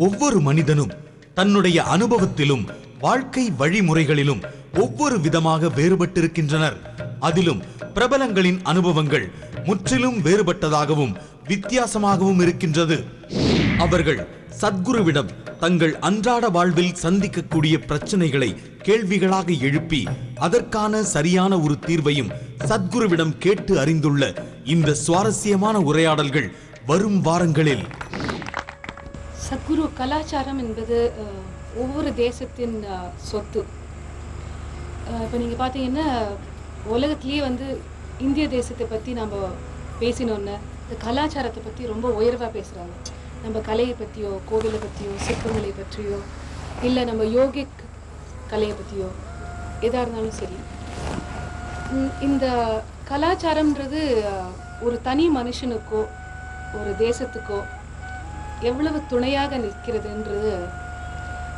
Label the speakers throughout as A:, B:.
A: ஒவ்வொரு மனிதனும் தன்னுடைய அனுபவத்திலும் வாழ்க்கை வழிமுறைகளிலும் ஒவ்வொரு விதமாக வேறுபட்டிருக்கின்றனர். அதிலும் பிரபலங்களின் அனுபவங்கள் முற்றிலும் வேறுபட்டதாகவும் வித்தியாசமாகவும் இருக்கின்றது. அவர்கள் சத்குருவிடம் தங்கள் அன்றாட வாழ்வில் சந்திக்கக்கூடிய பிரச்சனைகளை கேள்விகளாக எழுப்பி அதற்கான சரியான ஒரு தீர்வையும் சத்குருவிடம் கேட்டு அறிந்துள்ள இந்த சுவாரஸ்யமான உரையாடல்கள் வரும் வாரங்களில்.
B: சத்குரு, கலாச்சாரம் என்பது ஒவ்வொரு தேசத்தின் சொத்து. இப்போ நீங்கள் பார்த்தீங்கன்னா உலகத்திலேயே இந்திய தேசத்தை பற்றி நம்ம பேசினோன்னு இந்த கலாச்சாரத்தை பற்றி ரொம்ப உயர்வாக பேசுகிறாங்க. நம்ம கலையை பற்றியோ, கோவிலை பற்றியோ, சிற்பங்களை பற்றியோ, இல்லை நம்ம யோகிக் கலையை பற்றியோ எதாக இருந்தாலும் சரி, இந்த கலாச்சாரம்ன்றது ஒரு தனி மனுஷனுக்கோ ஒரு தேசத்துக்கோ எவ்வளவு துணையாக நிற்கிறதுன்றது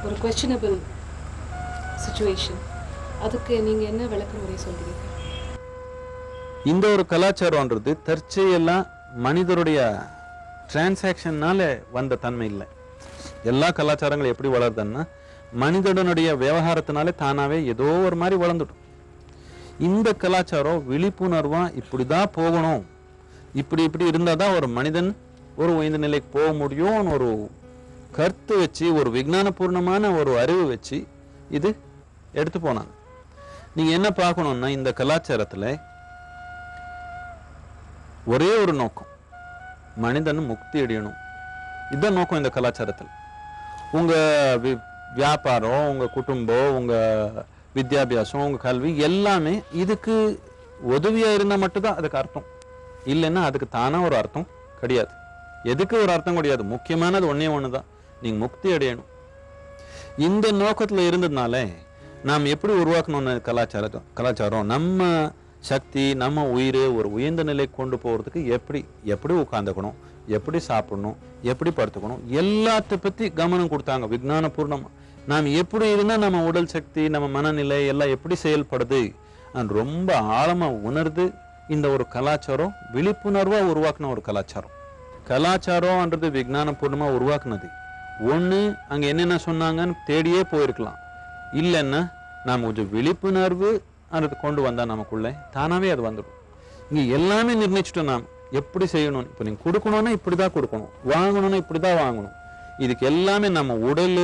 B: ஒரு குவெஸ்டனபிள் சிச்சுவேஷன். அதுக்கு நீங்கள் என்ன விளக்கமுறை சொல்கிறீங்க?
C: இந்த ஒரு கலாச்சாரம்ன்றது தற்செயலா மனிதருடைய டிரான்சாக்ஷன்னால வந்த தன்மை இல்லை. எல்லா கலாச்சாரங்களும் எப்படி வளருதுன்னா மனிதனுடைய விவகாரத்தினாலே தானாவே ஏதோ ஒரு மாதிரி வளர்ந்துடும். இந்த கலாச்சாரம் விழிப்புணர்வா இப்படிதான் போகணும், இப்படி இருந்தாதான் ஒரு மனிதன் ஒரு உயர்ந்த நிலைக்கு போக முடியும் ஒரு கருத்து வச்சு, ஒரு விஞ்ஞானபூர்ணமான ஒரு அறிவு வச்சு இது எடுத்து போனாங்க. நீங்க என்ன பார்க்கணும்னா இந்த கலாச்சாரத்துல ஒரே ஒரு நோக்கம், மனிதன் முக்தி அடையணும். இதுதான் நோக்கம் இந்த கலாச்சாரத்தில். உங்க வியாபாரம், உங்க குடும்பம், உங்க வித்யாபியாசம், உங்க கல்வி எல்லாமே இதுக்கு உதவியா இருந்தா மட்டும்தான் அதுக்கு அர்த்தம். இல்லைன்னா அதுக்கு தானா ஒரு அர்த்தம் கிடையாது. எதுக்கு ஒரு அர்த்தம் கிடையாது. முக்கியமானது ஒன்னே ஒண்ணுதான், நீங்க முக்தி அடையணும். இந்த நோக்கத்துல இருந்ததுனால நாம் எப்படி உருவாக்கணும்னு கலாச்சாரம் நம்ம சக்தி, நம்ம உயிர் ஒரு உயர்ந்த நிலைக்கு கொண்டு போறதுக்கு எப்படி உட்காந்துக்கணும், எப்படி சாப்பிடணும், எப்படி படுத்துக்கணும், எல்லாத்த பத்தி கவனம் கொடுத்தாங்க விஞ்ஞான பூர்ணமா. நாம் எப்படி இருந்தா நம்ம உடல் சக்தி, நம்ம மனநிலை எல்லாம் எப்படி செயல்படுது ரொம்ப ஆழமா உணர்ந்து இந்த ஒரு கலாச்சாரம் விழிப்புணர்வா உருவாக்குன ஒரு கலாச்சாரம். கலாச்சாரம்ன்றது விஞ்ஞான பூர்ணமா உருவாக்குனது. ஒண்ணு அங்க என்னென்ன சொன்னாங்கன்னு தேடியே போயிருக்கலாம். இல்லைன்னா நாம் கொஞ்சம் விழிப்புணர்வு அது கொண்டு வந்தா நமக்குள்ள தானாவே அது வந்துடும். இங்க எல்லாமே நிர்ணயிச்சுட்டோம் நாம் எப்படி செய்யணும். இப்ப நீங்க கொடுக்கணும்னா இப்படிதான் கொடுக்கணும், வாங்கணும்னா இப்படிதான் வாங்கணும். இதுக்கு எல்லாமே நம்ம உடல்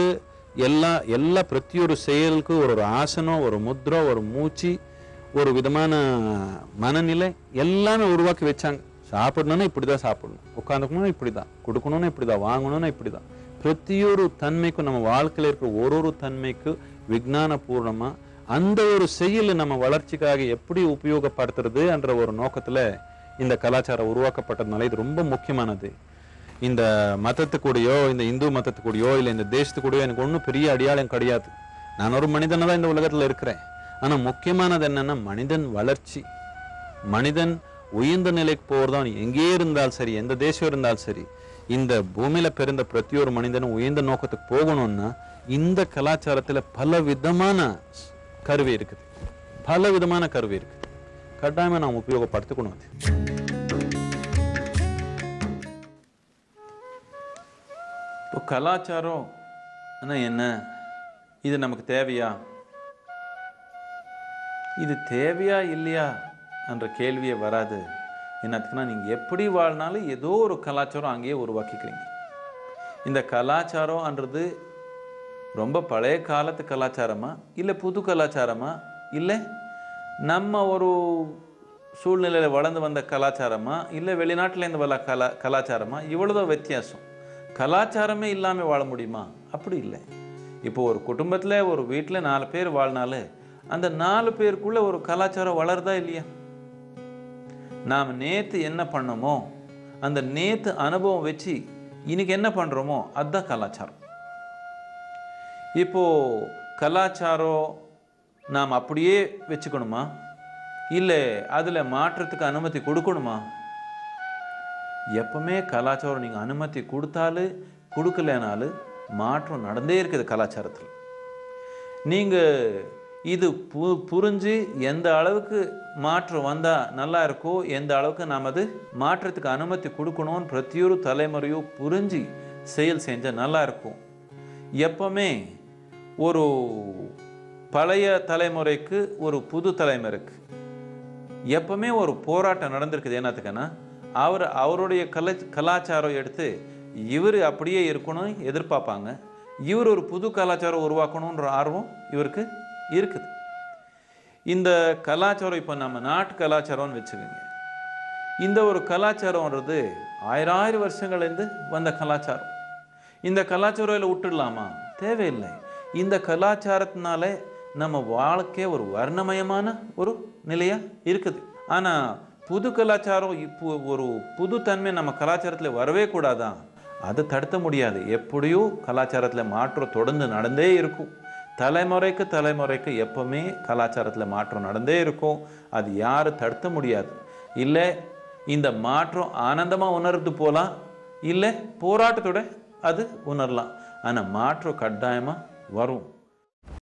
C: எல்லா பிரதி ஒரு செயலுக்கு ஒரு ஆசனம், ஒரு முத்ரா, ஒரு மூச்சு, ஒரு விதமான மனநிலை எல்லாமே உருவாக்கி வச்சாங்க. சாப்பிடணும்னா இப்படிதான் சாப்பிடணும், உட்காந்துக்கணும்னா இப்படிதான், கொடுக்கணும்னா இப்படிதான், வாங்கணும்னா இப்படிதான். பிரதியொரு தன்மைக்கும் நம்ம வாழ்க்கையில இருக்கிற ஒரு தன்மைக்கு விஞ்ஞான பூர்ணமா அந்த ஒரு செயல் நம்ம வளர்ச்சிக்காக எப்படி உபயோகப்படுத்துறது என்ற ஒரு நோக்கத்துல இந்த கலாச்சாரம் உருவாக்கப்பட்டதுனால இது ரொம்ப முக்கியமானது. இந்த மதத்துக்கூடையோ, இந்த இந்து மதத்துக்கூடையோ, இல்லை இந்த தேசத்துக்கூடையோ எனக்கு ஒன்றும் பெரிய அடையாளம் கிடையாது. நான் ஒரு மனிதனை தான் இந்த உலகத்துல இருக்கிறேன். ஆனா முக்கியமானது என்னன்னா மனிதன் வளர்ச்சி, மனிதன் உயர்ந்த நிலைக்கு போறதான். எங்கே இருந்தாலும் சரி, எந்த தேசம் இருந்தாலும் சரி, இந்த பூமியில பிறந்த பிரதி ஒரு மனிதனும் உயர்ந்த நோக்கத்துக்கு போகணும்னா இந்த கலாச்சாரத்துல பல விதமான கருவி இருக்குது, பல விதமான கருவி இருக்குது. கட்டாயமா நாம் உபயோகப்படுத்திக்கணும். இப்போ கலாச்சாரம் என்ன, இது நமக்கு தேவையா, இது தேவையா இல்லையா என்ற கேள்வியே வராது. என்னத்துக்குன்னா நீங்க எப்படி வாழ்னாலும் ஏதோ ஒரு கலாச்சாரம் அங்கேயே உருவாக்கிக்கிறீங்க. இந்த கலாச்சாரம்ன்றது ரொம்ப பழைய காலத்து கலாச்சாரமா, இல்லை புது கலாச்சாரமா, இல்லை நம்ம ஒரு சூழ்நிலையில் வளர்ந்து வந்த கலாச்சாரமா, இல்லை வெளிநாட்டிலேருந்து வர கலாச்சாரமா, இவ்வளோதான் வித்தியாசம். கலாச்சாரமே இல்லாமல் வாழ முடியுமா? அப்படி இல்லை. இப்போ ஒரு குடும்பத்தில் ஒரு வீட்டில் 4 பேர் வாழ்னாலே அந்த 4 பேருக்குள்ள ஒரு கலாச்சாரம் வளருதா இல்லையா? நாம் நேற்று என்ன பண்ணோமோ அந்த நேற்று அனுபவம் வச்சு இன்னைக்கு என்ன பண்ணுறோமோ அதுதான் கலாச்சாரம். இப்போ கலாச்சாரம் நாம் அப்படியே வச்சுக்கணுமா, இல்லை அதில் மாற்றத்துக்கு அனுமதி கொடுக்கணுமா? எப்பவுமே கலாச்சாரம் நீங்கள் அனுமதி கொடுத்தாலும் கொடுக்கலனாலும் மாற்றம் நடந்தே இருக்குது கலாச்சாரத்தில். நீங்கள் இது புரிஞ்சு எந்த அளவுக்கு மாற்றம் வந்தால் நல்லா இருக்கோ, எந்த அளவுக்கு நாம் அது மாற்றத்துக்கு அனுமதி கொடுக்கணும்னு பிரதியொரு தலைமுறையோ புரிஞ்சு
D: செயல் செஞ்சால் நல்லா இருக்கும். எப்பவுமே ஒரு பழைய தலைமுறைக்கு ஒரு புது தலைமுறைக்கு எப்பவுமே ஒரு போராட்டம் நடந்திருக்குது. என்னத்துக்குன்னா அவருடைய கலாச்சாரம் எடுத்து இவர் அப்படியே இருக்கணும் எதிர்பார்ப்பாங்க, இவர் ஒரு புது கலாச்சாரம் உருவாக்கணுன்ற ஆர்வம் இவருக்கு இருக்குது. இந்த கலாச்சாரம் இப்போ நம்ம நாட்டு கலாச்சாரம்னு வச்சுக்கோங்க. இந்த ஒரு கலாச்சாரம்ன்றது ஆயிரம் வருஷங்கள்லேருந்து வந்த கலாச்சாரம். இந்த கலாச்சாரம் விட்டுடலாமா? தேவையில்லை. இந்த கலாச்சாரத்தினால நம்ம வாழ்க்கை ஒரு வர்ணமயமான ஒரு நிலையாக இருக்குது. ஆனால் புது கலாச்சாரம் இப்போ ஒரு புது தன்மை நம்ம கலாச்சாரத்தில் வரவே கூடாதான், அதை தடுத்த முடியாது. எப்படியோ கலாச்சாரத்தில் மாற்றம் தொடர்ந்து நடந்தே இருக்கும். தலைமுறைக்கு தலைமுறைக்கு எப்பவுமே கலாச்சாரத்தில் மாற்றம் நடந்தே இருக்கும். அது யாரும் தடுத்த முடியாது. இல்லை இந்த மாற்றம் ஆனந்தமாக உணர்ந்து போகலாம், இல்லை போராட்டத்தோட அது உணரலாம். ஆனால் மாற்றம் கட்டாயமாக வரும்.